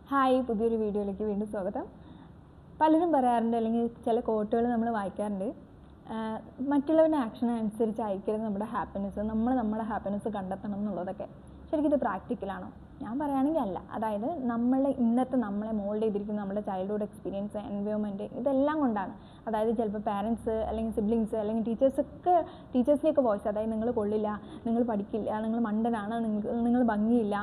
Hi, പുതിയൊരു വീഡിയോയിലേക്ക് വീണ്ടും സ്വാഗതം. പലരും പറയാറുണ്ട്, അല്ലെങ്കിൽ ചില കോട്ടുകൾ നമ്മൾ വായിക്കാറുണ്ട്, മറ്റുള്ളവരുടെ ആക്ഷൻ അനുസരിച്ച് അയക്കരുത് നമ്മുടെ ഹാപ്പിനെസ്, നമ്മുടെ ഹാപ്പിനെസ് കണ്ടെത്തണം എന്നുള്ളതൊക്കെ. ശരിക്കും ഇത് പ്രാക്ടിക്കലാണോ? ഞാൻ പറയുകയാണെങ്കിൽ അല്ല. അതായത് നമ്മളെ മോൾഡ് ചെയ്തിരിക്കുന്ന നമ്മുടെ ചൈൽഡ്ഹുഡ് എക്സ്പീരിയൻസ്, എൻവയോൺമെൻറ്റ്, ഇതെല്ലാം കൊണ്ടാണ്. അതായത് ചിലപ്പോൾ പാരൻസ് അല്ലെങ്കിൽ സിബ്ലിങ്സ് അല്ലെങ്കിൽ ടീച്ചേഴ്സിനെയൊക്കെ വോയിസ്, അതായത് നിങ്ങൾ കൊള്ളില്ല, നിങ്ങൾ പഠിക്കില്ല, നിങ്ങൾ മണ്ടനാണ്, നിങ്ങൾ ഭംഗിയില്ല,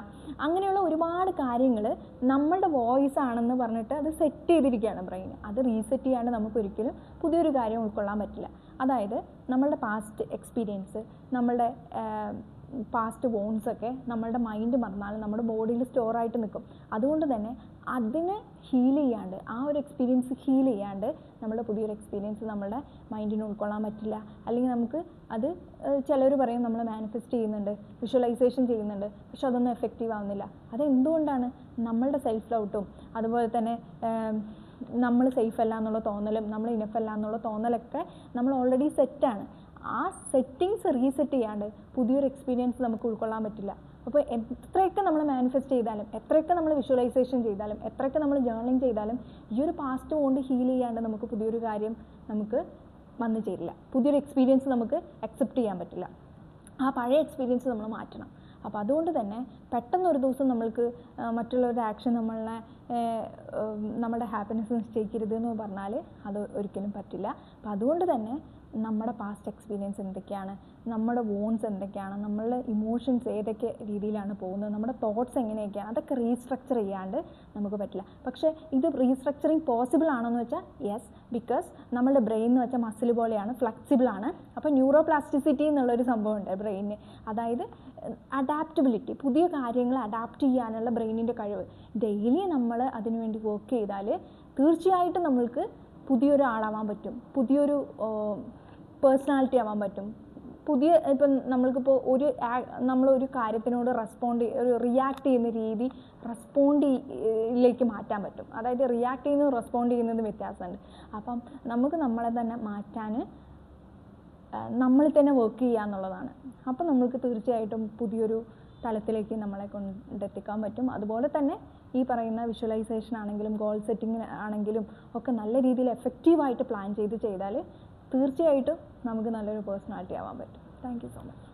അങ്ങനെയുള്ള ഒരുപാട് കാര്യങ്ങൾ നമ്മളുടെ വോയിസ് ആണെന്ന് പറഞ്ഞിട്ട് അത് സെറ്റ് ചെയ്തിരിക്കുകയാണ് ബ്രെയിൻ. അത് റീസെറ്റ് ചെയ്യാണ്ട് നമുക്കൊരിക്കലും പുതിയൊരു കാര്യം ഉൾക്കൊള്ളാൻ പറ്റില്ല. അതായത് നമ്മളുടെ പാസ്റ്റ് എക്സ്പീരിയൻസ്, നമ്മളുടെ പാസ്റ്റ് വോൺസൊക്കെ നമ്മളുടെ മൈൻഡ് മറന്നാലും നമ്മുടെ ബോഡിയിൽ സ്റ്റോറായിട്ട് നിൽക്കും. അതുകൊണ്ട് തന്നെ അതിനെ ഹീൽ ചെയ്യാണ്ട്, ആ ഒരു എക്സ്പീരിയൻസ് ഹീൽ ചെയ്യാണ്ട് നമ്മുടെ പുതിയൊരു എക്സ്പീരിയൻസ് നമ്മുടെ മൈൻഡിന് ഉൾക്കൊള്ളാൻ പറ്റില്ല. അല്ലെങ്കിൽ നമുക്ക് അത് ചിലർ പറയും നമ്മൾ മാനിഫെസ്റ്റ് ചെയ്യുന്നുണ്ട്, വിഷ്വലൈസേഷൻ ചെയ്യുന്നുണ്ട്, പക്ഷെ അതൊന്നും എഫക്റ്റീവ് ആവുന്നില്ല. അതെന്തുകൊണ്ടാണ്? നമ്മളുടെ സെൽഫ് ഡൗട്ടും അതുപോലെ തന്നെ നമ്മൾ സേഫ് അല്ല എന്നുള്ള തോന്നലും നമ്മൾ ഇനഫ് അല്ല എന്നുള്ള തോന്നലൊക്കെ നമ്മൾ ഓൾറെഡി സെറ്റാണ്. ആ സെറ്റിങ്സ് റീസെറ്റ് ചെയ്യാണ്ട് പുതിയൊരു എക്സ്പീരിയൻസ് നമുക്ക് ഉൾക്കൊള്ളാൻ പറ്റില്ല. അപ്പോൾ എത്രയൊക്കെ നമ്മൾ മാനിഫെസ്റ്റ് ചെയ്താലും, എത്രയൊക്കെ നമ്മൾ വിഷ്വലൈസേഷൻ ചെയ്താലും, എത്രയൊക്കെ നമ്മൾ ജേർണലിംഗ് ചെയ്താലും ഈ ഒരു പാസ്റ്റ് കൊണ്ട് ഹീൽ ചെയ്യാണ്ട് നമുക്ക് പുതിയൊരു കാര്യം നമുക്ക് വന്നു ചേരില്ല. പുതിയൊരു എക്സ്പീരിയൻസ് നമുക്ക് അക്സെപ്റ്റ് ചെയ്യാൻ പറ്റില്ല. ആ പഴയ എക്സ്പീരിയൻസ് നമ്മൾ മാറ്റണം. അപ്പോൾ അതുകൊണ്ട് തന്നെ പെട്ടെന്നൊരു ദിവസം നമ്മൾക്ക് മറ്റുള്ളവരുടെ ആക്ഷൻ നമ്മുടെ ഹാപ്പിനെസ് നിശ്ചയിക്കരുത് എന്ന് പറഞ്ഞാൽ അത് ഒരിക്കലും പറ്റില്ല. അപ്പോൾ അതുകൊണ്ട് തന്നെ നമ്മുടെ പാസ്റ്റ് എക്സ്പീരിയൻസ് എന്തൊക്കെയാണ്, നമ്മുടെ വോൺസ് എന്തൊക്കെയാണ്, നമ്മളുടെ ഇമോഷൻസ് ഏതൊക്കെ രീതിയിലാണ് പോകുന്നത്, നമ്മുടെ തോട്ട്സ് എങ്ങനെയൊക്കെയാണ്, അതൊക്കെ റീസ്ട്രക്ചർ ചെയ്യാണ്ട് നമുക്ക് പറ്റില്ല. പക്ഷേ ഇത് റീസ്ട്രക്ചറിങ് പോസിബിൾ ആണെന്ന് വെച്ചാൽ യെസ്, ബിക്കോസ് നമ്മളുടെ ബ്രെയിൻ എന്ന് വെച്ചാൽ മസിൽ പോലെയാണ്, ഫ്ലെക്സിബിളാണ്. അപ്പോൾ ന്യൂറോപ്ലാസ്റ്റിസിറ്റി എന്നുള്ളൊരു സംഭവമുണ്ട് ബ്രെയിനിന്. അതായത് അഡാപ്റ്റബിലിറ്റി, പുതിയ കാര്യങ്ങൾ അഡാപ്റ്റ് ചെയ്യാനുള്ള ബ്രെയിനിൻ്റെ കഴിവ്. ഡെയിലി നമ്മൾ അതിനുവേണ്ടി വർക്ക് ചെയ്താൽ തീർച്ചയായിട്ടും നമ്മൾക്ക് പുതിയൊരാളാവാൻ പറ്റും, പുതിയൊരു പേഴ്സണാലിറ്റി ആവാൻ പറ്റും. ഇപ്പം നമ്മൾക്കിപ്പോൾ നമ്മളൊരു കാര്യത്തിനോട് റിയാക്ട് ചെയ്യുന്ന രീതി റെസ്പോണ്ടിലേക്ക് മാറ്റാൻ പറ്റും. അതായത് റിയാക്ട് ചെയ്യുന്നതും റെസ്പോണ്ട് ചെയ്യുന്നതും വ്യത്യാസമുണ്ട്. അപ്പം നമുക്ക് നമ്മളെ തന്നെ മാറ്റാൻ നമ്മളിൽ തന്നെ വർക്ക് ചെയ്യുക എന്നുള്ളതാണ്. അപ്പം നമ്മൾക്ക് തീർച്ചയായിട്ടും പുതിയൊരു തലത്തിലേക്ക് നമ്മളെ കൊണ്ടെത്തിക്കാൻ പറ്റും. അതുപോലെ തന്നെ ഈ പറയുന്ന വിഷ്വലൈസേഷൻ ആണെങ്കിലും ഗോൾ സെറ്റിംഗ് ആണെങ്കിലും ഒക്കെ നല്ല രീതിയിൽ എഫക്റ്റീവായിട്ട് പ്ലാൻ ചെയ്താൽ തീർച്ചയായിട്ടും നമുക്ക് നല്ലൊരു പേഴ്സണാലിറ്റി ആവാൻ പറ്റും. Thank you so much.